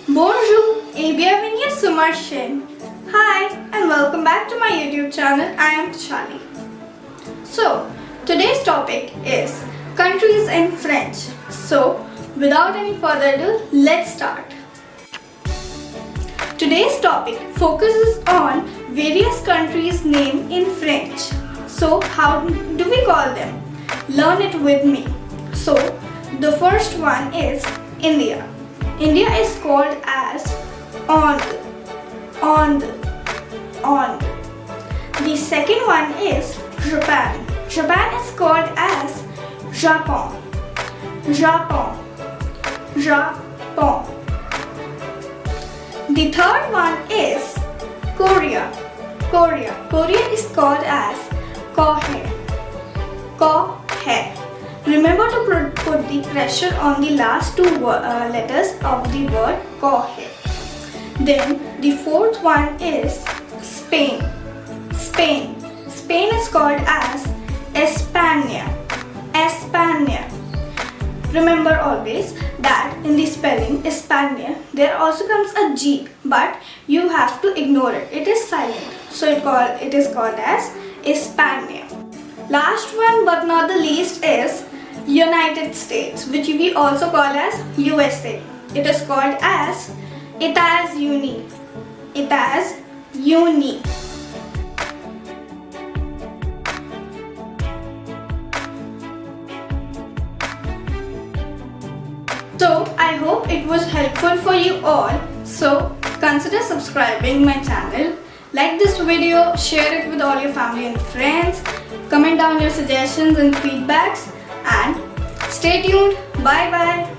Bonjour et bienvenue sur ma chaîne. Hi and welcome back to my YouTube channel. I am Shali. So, today's topic is countries in French. So, without any further ado, let's start. Today's topic focuses on various countries' named in French. So, how do we call them? Learn it with me. So, the first one is India. India is called as Onde. The second one is Japan. Japan is called as Japon. The third one is Korea. Korea is called as Kohe. Remember to put the pressure on the last two letters of the word Kohe. Then the fourth one is Spain. Spain is called as España. Remember always that in the spelling España there also comes a G, but you have to ignore it. It is silent. So it is called as España. Last one but not the least is United States, which we also call as USA. It is called as États-Unis. So I hope it was helpful for you all. So consider subscribing my channel. Like this video, share it with all your family and friends. Comment down your suggestions and feedbacks and stay tuned. Bye bye.